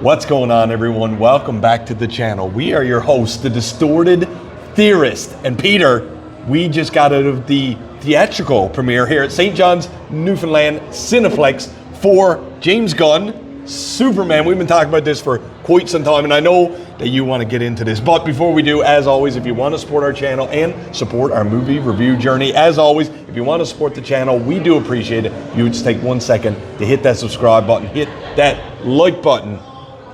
What's going on, everyone? Welcome back to the channel. We are your hosts, the Distorted Theorists. And Peter, we just got out of the theatrical premiere here at St. John's, Newfoundland Cineplex for James Gunn, Superman. We've been talking about this for quite some time, and I know that you want to get into this. But before we do, as always, if you want to support our channel and support our movie review journey, as always, if you want to support the channel, we do appreciate it. You would just take 1 second to hit that subscribe button, hit that like button.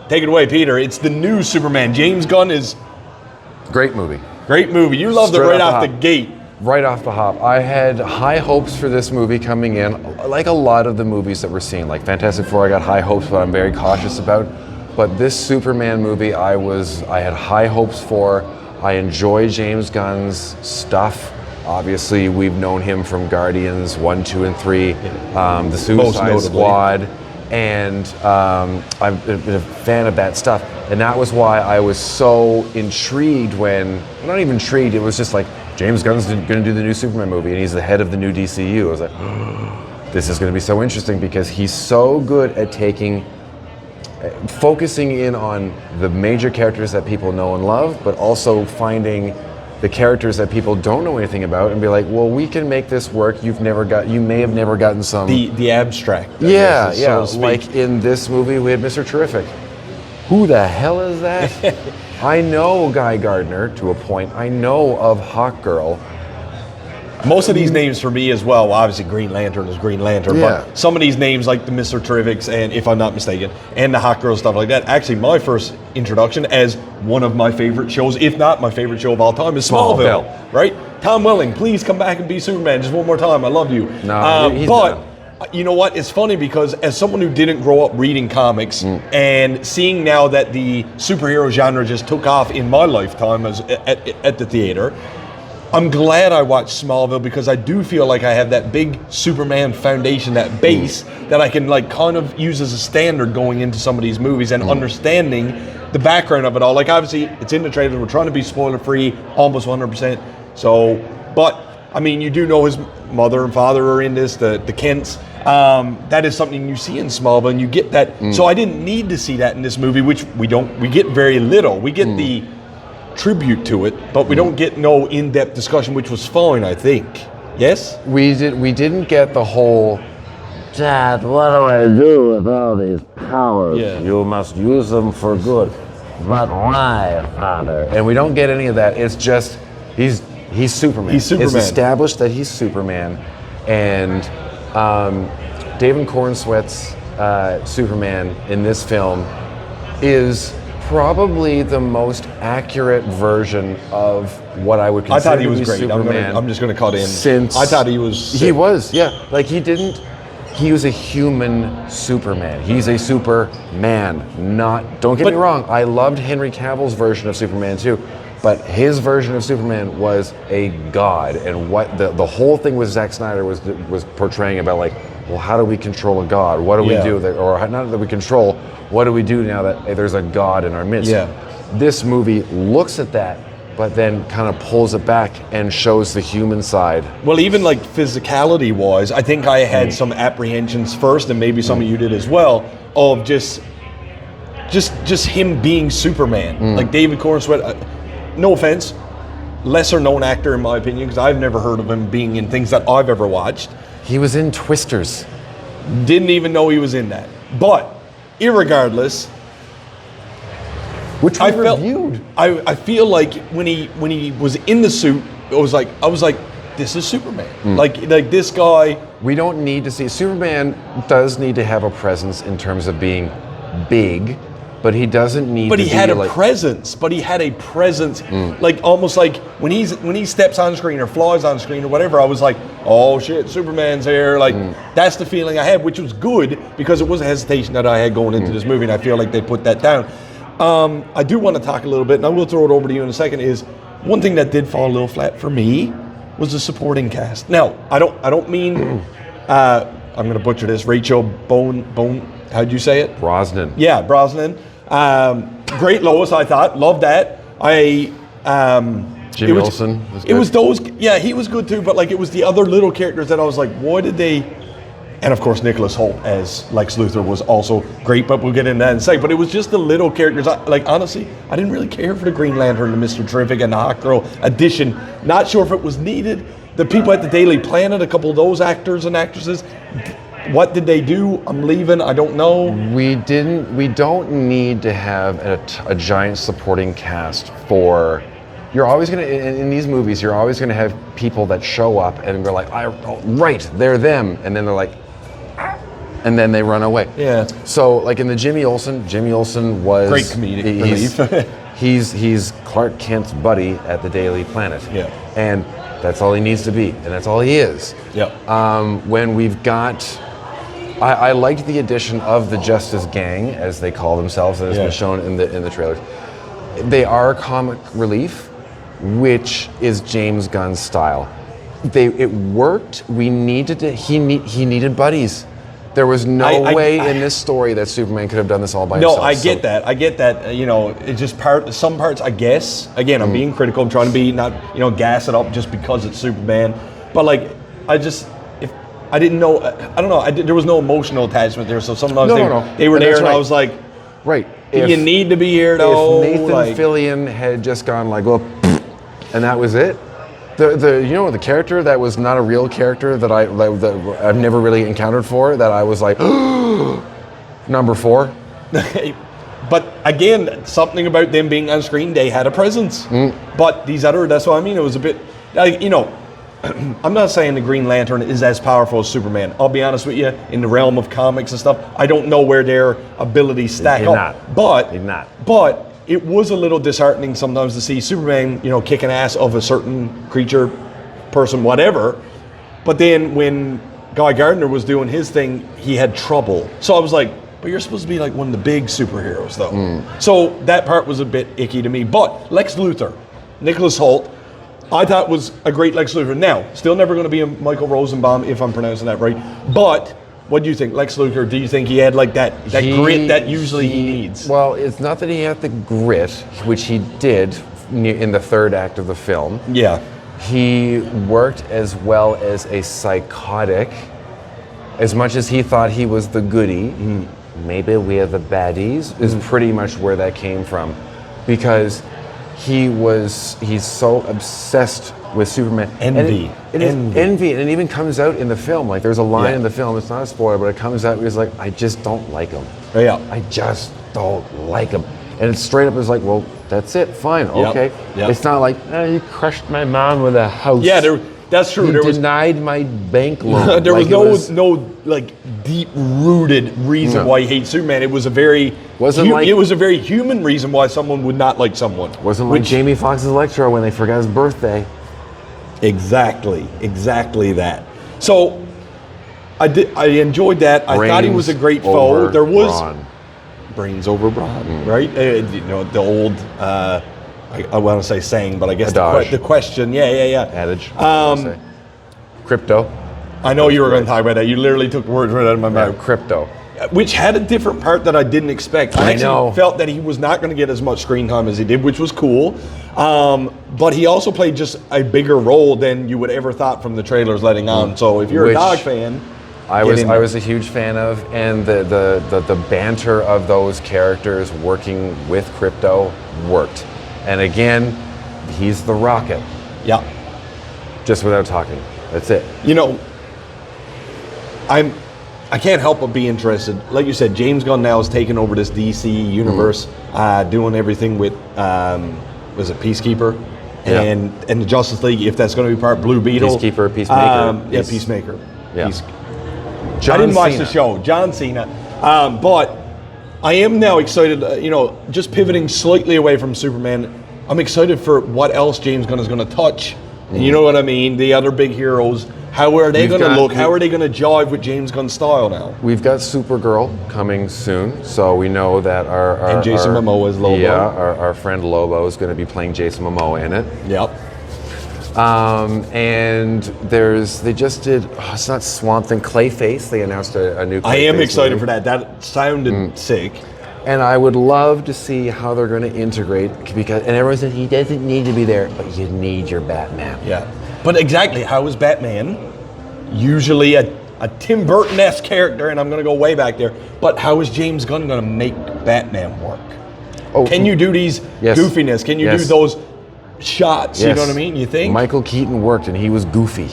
Take it away, Peter. It's the new Superman. James Gunn is... Great movie. Great movie. You loved it right off the gate. Right off the hop. I had high hopes for this movie coming in, like a lot of the movies that we're seeing. Like Fantastic Four, I got high hopes, but I'm very cautious about. But this Superman movie, I had high hopes for. I enjoy James Gunn's stuff. Obviously, we've known him from Guardians 1, 2, and 3, the Suicide Squad. And I've been a fan of that stuff. And that was why I was so intrigued when, well, not even intrigued, it was just like, James Gunn's going to do the new Superman movie and he's the head of the new DCU. I was like, oh, this is going to be so interesting because he's so good at focusing in on the major characters that people know and love, but also finding the characters that people don't know anything about and be like, well, we can make this work. You may have never gotten some... The abstract. Yeah. So like in this movie, we had Mr. Terrific. Who the hell is that? I know Guy Gardner to a point. I know of Hawkgirl. Most of these names for me as well, obviously Green Lantern is Green Lantern, yeah. But some of these names like the Mr. Terrifics and, if I'm not mistaken, and the Hawkgirl, stuff like that. Actually, my first introduction as one of my favorite shows, if not my favorite show of all time, is Smallville. Right? Tom Welling, please come back and be Superman just one more time. I love you. No, he's but done. You know what? It's funny because as someone who didn't grow up reading comics and seeing now that the superhero genre just took off in my lifetime at the theater, I'm glad I watched Smallville because I do feel like I have that big Superman foundation, that base that I can like kind of use as a standard going into some of these movies and understanding the background of it all. Like obviously it's in the trailer, we're trying to be spoiler free, almost 100%. So, but I mean, you do know his mother and father are in this, the Kents. That is something you see in Smallville and you get that. So I didn't need to see that in this movie, which we get very little. We get the tribute to it, but we don't get no in-depth discussion, which was fine, I think. Yes? We didn't get the whole, Dad, what do I do with all these powers? Yeah. You must use them for good. But why, Father? and we don't get any of that. It's just, he's Superman. He's Superman. It's established that he's Superman. And David Cornsweet's Superman in this film is probably the most accurate version of what I would consider I thought he was great. Superman. I'm just going to cut in. Since I thought he was sick. He was, yeah. Like he was a human Superman. He's a Superman, don't get me wrong, I loved Henry Cavill's version of Superman too, but his version of Superman was a god, and what the whole thing with Zack Snyder was portraying about like, well, how do we control a god? What do we do? Or not that we control, what do we do now that there's a god in our midst? Yeah. This movie looks at that, but then kind of pulls it back and shows the human side. Well, even like physicality-wise, I think I had some apprehensions first, and maybe some of you did as well, of just him being Superman. Like David Cornsweet, no offense, lesser-known actor in my opinion, because I've never heard of him being in things that I've ever watched. He was in Twisters. Didn't even know he was in that. But, irregardless, Which we reviewed. I feel like when he was in the suit, I was like, this is Superman. Like this guy. We don't need to see, Superman does need to have a presence in terms of being big, but he doesn't need to be But he had a presence, like almost like when he steps on screen or flies on screen or whatever, I was like, oh shit, Superman's here. Like that's the feeling I had, which was good because it was a hesitation that I had going into this movie, and I feel like they put that down. I do want to talk a little bit, and I will throw it over to you in a second, is one thing that did fall a little flat for me was the supporting cast. Now, I don't mean, I'm going to butcher this, Rachel how'd you say it? Brosnan. Yeah, Brosnan. Great Lois, I thought. Loved that. Jimmy Olsen was good. It was those, yeah, he was good too, but like it was the other little characters that I was like, why did they And of course, Nicholas Hoult as Lex Luthor was also great, but we'll get into that in a second. But it was just the little characters. Like, honestly, I didn't really care for the Green Lantern, the Mr. Terrific, and the Hawkgirl addition. Not sure if it was needed. The people at the Daily Planet, a couple of those actors and actresses, what did they do? I'm leaving. I don't know. We don't need to have a giant supporting cast for. You're always gonna in these movies. You're always gonna have people that show up and we're like, right, they're them, and then they're like, and then they run away. Yeah. So like in the Jimmy Olsen was great comedic relief. he's Clark Kent's buddy at the Daily Planet. Yeah. And that's all he needs to be, and that's all he is. Yeah. When we've got. I liked the addition of the Justice Gang, as they call themselves, and has been shown in the trailers. They are comic relief, which is James Gunn's style. It worked. We needed to. He needed buddies. There was no way in this story that Superman could have done this all by himself. No, I get that. You know, it's just some parts. I guess. Again, I'm being critical. I'm trying to be not gas it up just because it's Superman. But like, I didn't know. I don't know. There was no emotional attachment there. So sometimes they were there, and I was like, right. You need to be here, though. If Nathan Fillion had just gone like, well, and that was it. The character that was not a real character that I've never really encountered for, that I was like, number 4. But again, something about them being on screen, they had a presence. But that's what I mean. It was a bit, I'm not saying the Green Lantern is as powerful as Superman. I'll be honest with you, in the realm of comics and stuff, I don't know where their abilities stack up. But it was a little disheartening sometimes to see Superman, kicking ass of a certain creature, person, whatever. But then when Guy Gardner was doing his thing, he had trouble. So I was like, but you're supposed to be like one of the big superheroes, though. So that part was a bit icky to me. But Lex Luthor, Nicholas Hoult, I thought was a great Lex Luthor. Now, still never going to be a Michael Rosenbaum, if I'm pronouncing that right. But what do you think, Lex Luthor? Do you think he had like that grit that usually he needs? Well, it's not that he had the grit, which he did in the third act of the film. Yeah. He worked as well as a psychotic. As much as he thought he was the goodie, maybe we're the baddies, is pretty much where that came from. Because he's so obsessed with Superman. Envy. Envy, and it even comes out in the film. Like, there's a line in the film, it's not a spoiler, but it comes out, he's like, I just don't like him. Yeah. I just don't like him. And it's straight up, it's like, well, that's it, fine, okay. Yep. It's not like, you crushed my mom with a house. Yeah, that's true. He denied my bank loan. There was no deep-rooted reason why he hates Superman. It was a very human reason why someone would not like someone. Wasn't like Jamie Foxx's Electro when they forgot his birthday. Exactly that. So I enjoyed that. I thought he was a great foe. There was Brawn. Brains over brawn, right? The old. I want to say saying, but I guess the question. Yeah. Adage. Crypto. I know you were going to talk about that. You literally took the words right out of my mouth. Crypto. Which had a different part that I didn't expect. I actually felt that he was not going to get as much screen time as he did, which was cool. But he also played just a bigger role than you would ever thought from the trailers letting on. So if you're a dog fan, I was a huge fan of, and the banter of those characters working with Crypto worked. And again, he's the Rocket. Yeah. Just without talking. That's it. I can't help but be interested. Like you said, James Gunn now has taken over this DC universe, doing everything with, was it Peacekeeper? Yeah. And the Justice League, if that's going to be part Blue Beetle. Peacekeeper, Peacemaker. Yeah, Peacemaker. Yeah. I didn't watch the show. John Cena. But I am now excited, just pivoting slightly away from Superman. I'm excited for what else James Gunn is going to touch. And you know what I mean? The other big heroes. How are they going to look? How are they going to jive with James Gunn's style now? We've got Supergirl coming soon, so we know that our Jason Momoa is Lobo. Yeah, our friend Lobo is going to be playing Jason Momoa in it. Yep. And they just did, it's not Swamp Thing, Clayface. They announced a new Clayface I am excited movie. for that. That sounded sick. And I would love to see how they're going to integrate, and everyone said he doesn't need to be there, but you need your Batman. Yeah. But exactly, how is Batman usually a a Tim Burton-esque character, and I'm going to go way back there. But how is James Gunn going to make Batman work? Oh, can you do these goofiness? Can you do those shots? You know what I mean? You think? Michael Keaton worked, and he was goofy.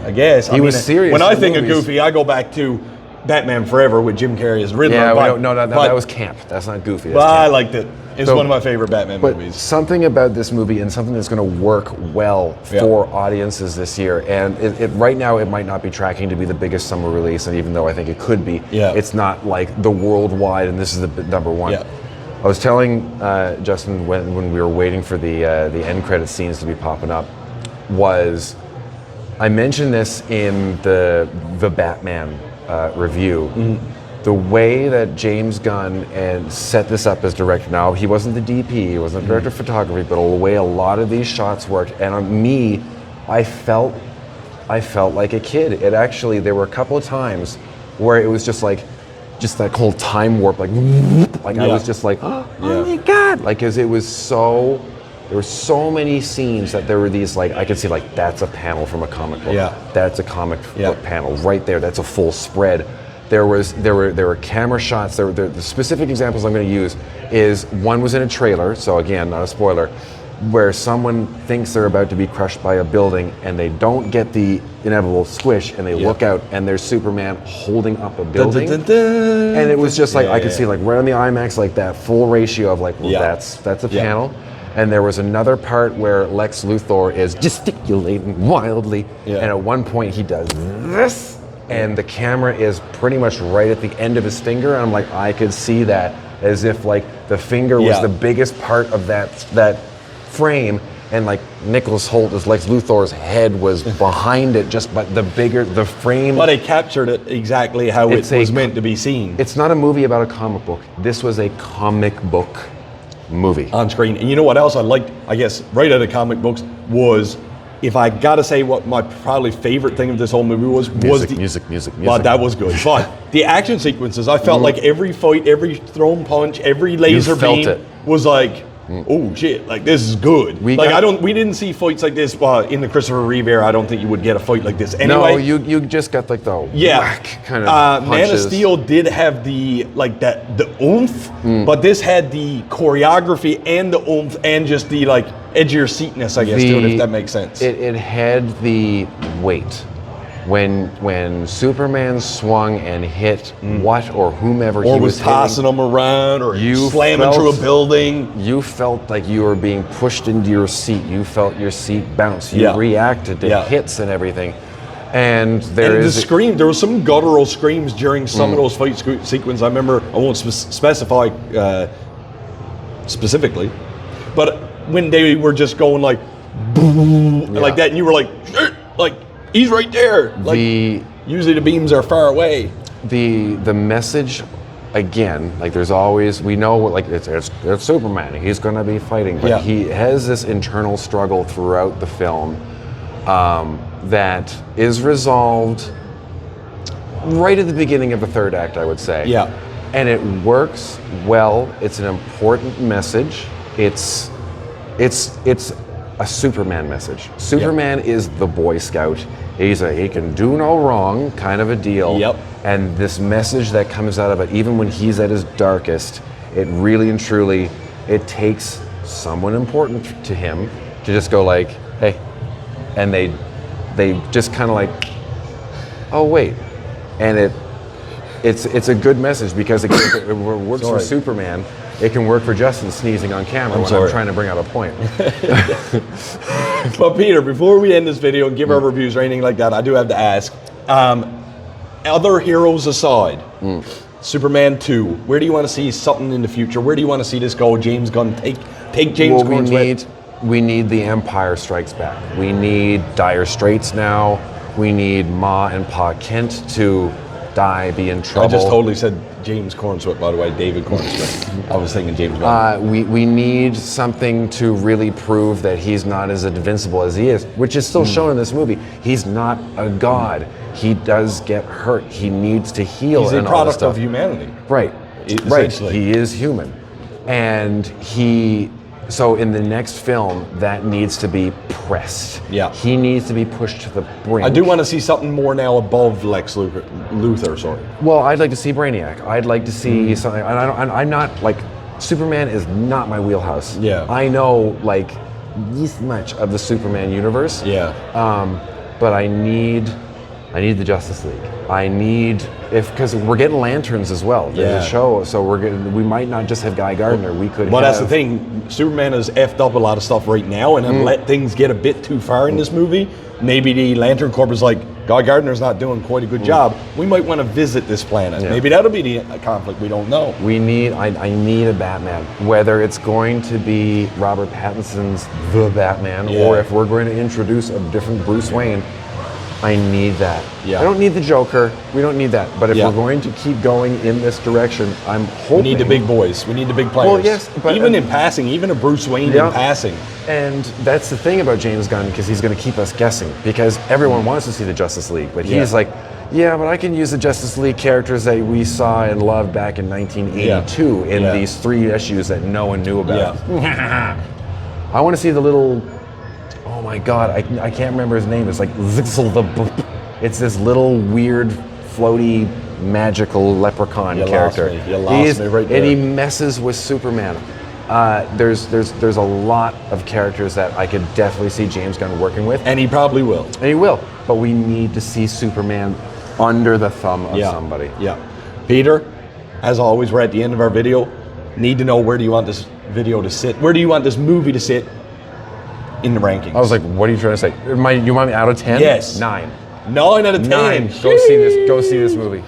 I guess. He was serious. When I in think of movies. goofy, I go back to Batman Forever with Jim Carrey as Riddler. Yeah, but, no, that was camp. That's not goofy. That's I camp. liked it. It's one of my favorite Batman But movies. something about this movie and something that's going to work well for audiences this year, and it right now it might not be tracking to be the biggest summer release, and even though I think it could be, it's not like the worldwide, and this is the number one. Yeah. I was telling Justin when we were waiting for the end credit scenes to be popping up, was I mentioned this in the Batman review. The way that James Gunn set this up as director. Now, he wasn't the DP, he wasn't the director of photography, but the way a lot of these shots worked, and on me, I felt like a kid. It actually, there were a couple of times where it was just that whole time warp, I was just like, oh my God, because it was so. There were so many scenes that there were these I could see that's a panel from a comic book. Yeah. That's a comic book panel right there. That's a full spread. There were camera shots. The specific examples I'm going to use is one was in a trailer. So again, not a spoiler, where someone thinks they're about to be crushed by a building and they don't get the inevitable squish and they look out and there's Superman holding up a building. Dun, dun, dun, dun. And it was just I could see right on the IMAX that full ratio of that's a panel. And there was another part where Lex Luthor is gesticulating wildly, and at one point he does this, and the camera is pretty much right at the end of his finger, and I'm like, I could see that as if the finger was the biggest part of that frame, and Nicholas Hoult as Lex Luthor's head was behind it, but the frame. But it captured it exactly how it was meant to be seen. It's not a movie about a comic book. This was a comic book movie on screen. And you know what else I liked, I guess, right out of comic books was, if I gotta say what my probably favorite thing of this whole movie was music. Well, that was good. But the action sequences, I felt like every fight, every thrown punch, every laser beam was oh shit, this is good. We didn't see fights like this in the Christopher Reeve era. I don't think you would get a fight like this anyway. No, you just got the whack kind of punches. Man of Steel did have the oomph, but this had the choreography and the oomph and just the edgier seatness, I guess, to it, if that makes sense. It had the weight. When Superman swung and hit what or whomever or he was tossing hitting, them around, or slamming through a building. You felt like you were being pushed into your seat. You felt your seat bounce. You reacted to hits and everything. And there were some guttural screams during some of those fight sequences. I remember, I won't specify specifically, but when they were just going boom, like that, and you were he's right there. Usually the beams are far away. The message, again, there's always, we know it's Superman. He's going to be fighting, but he has this internal struggle throughout the film that is resolved right at the beginning of the third act, I would say. Yeah. And it works well. It's an important message. It's a Superman message. Superman is the Boy Scout. He can do no wrong kind of a deal. Yep. And this message that comes out of it, even when he's at his darkest, it really and truly, it takes someone important to him to just go hey, and they just kind of oh wait, and it's a good message because it works for Superman. It can work for Justin sneezing on camera when I'm trying to bring out a point. But Peter, before we end this video and give our reviews or anything like that, I do have to ask, other heroes aside, Superman 2, where do you want to see something in the future? Where do you want to see this go? James Gunn, take James Gunn's way. We need the Empire Strikes Back. We need Dire Straits now. We need Ma and Pa Kent to be in trouble. I just totally said James Cornswet, by the way, David Cornswet. I was thinking James Gunn. We need something to really prove that he's not as invincible as he is, which is still shown in this movie. He's not a god. He does get hurt. He needs to heal. He's a product of humanity. Right. He is human. And So in the next film, that needs to be pressed. Yeah. He needs to be pushed to the brink. I do want to see something more now above Lex Luthor, sorry. Well, I'd like to see Brainiac. I'd like to see something. And I'm not like, Superman is not my wheelhouse. Yeah. I know like this much of the Superman universe. Yeah. But I need the Justice League. Because we're getting Lanterns as well. There's a show, so we might not just have Guy Gardner. We could. Well, have, that's the thing. Superman has effed up a lot of stuff right now, and have let things get a bit too far in this movie. Maybe the Lantern Corps is like, Guy Gardner's not doing quite a good job. We might want to visit this planet. Yeah. Maybe that'll be the conflict. We don't know. I need a Batman. Whether it's going to be Robert Pattinson's The Batman, or if we're going to introduce a different Bruce Wayne, I need that. Yeah. I don't need the Joker. We don't need that. But if we're going to keep going in this direction, I'm hoping... We need the big boys. We need the big players. Well, yes, but... Even in passing, even a Bruce Wayne in passing. And that's the thing about James Gunn, because he's going to keep us guessing. Because everyone wants to see the Justice League. But he's like, yeah, but I can use the Justice League characters that we saw and loved back in 1982 in these 3 issues that no one knew about. I want to see the little... Oh my God, I can't remember his name. It's like Zixel the Boop. It's this little weird, floaty, magical leprechaun character. You lost me right there. And he messes with Superman. There's a lot of characters that I could definitely see James Gunn working with. And he probably will. And he will. But we need to see Superman under the thumb of somebody. Yeah. Peter, as always, we're at the end of our video. Need to know, where do you want this video to sit? Where do you want this movie to sit in the rankings? I was like, what are you trying to say? You want me out of 10? Yes. 9. 9 out of 10. 9. Go see this. Go see this movie.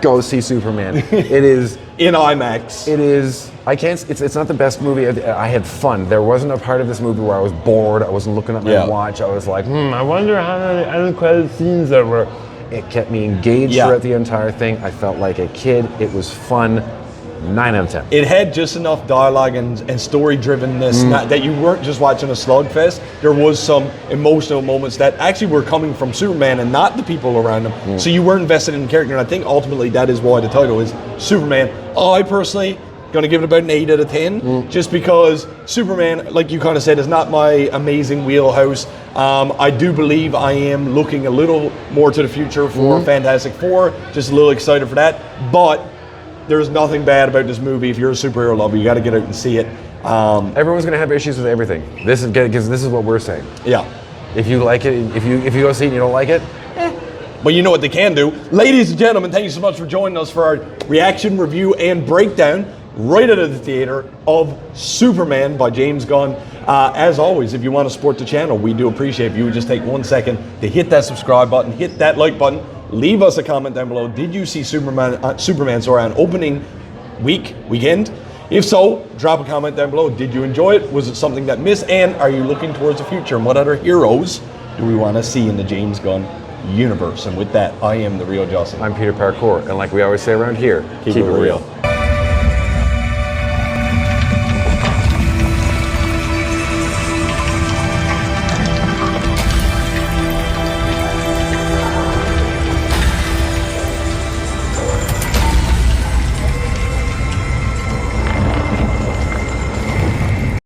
Go see Superman. It is in IMAX. It is. I can't. It's not the best movie. I had fun. There wasn't a part of this movie where I was bored. I wasn't looking at my watch. I was like, I wonder how many end credit scenes there were. It kept me engaged throughout the entire thing. I felt like a kid. It was fun. 9 out of 10. It had just enough dialogue and story-drivenness that you weren't just watching a slugfest. There was some emotional moments that actually were coming from Superman and not the people around him. So you were invested in the character, and I think ultimately that is why the title is Superman. I personally going to give it about an 8 out of 10, just because Superman, like you kind of said, is not my amazing wheelhouse. I do believe I am looking a little more to the future for Fantastic Four. Just a little excited for that, but there's nothing bad about this movie. If you're a superhero lover, you got to get out and see it. Everyone's going to have issues with everything. This is what we're saying. Yeah. If you like it, if you go see it and you don't like it, Well, you know what they can do. Ladies and gentlemen, thank you so much for joining us for our reaction, review, and breakdown right out of the theater of Superman by James Gunn. As always, if you want to support the channel, we do appreciate if you would just take 1 second to hit that subscribe button, hit that like button. Leave us a comment down below. Did you see Superman on opening weekend? If so, drop a comment down below. Did you enjoy it? Was it something that missed? And are you looking towards the future? And what other heroes do we want to see in the James Gunn universe? And with that, I am the real Jussy. I'm Peter Parkour, and like we always say around here, keep it real.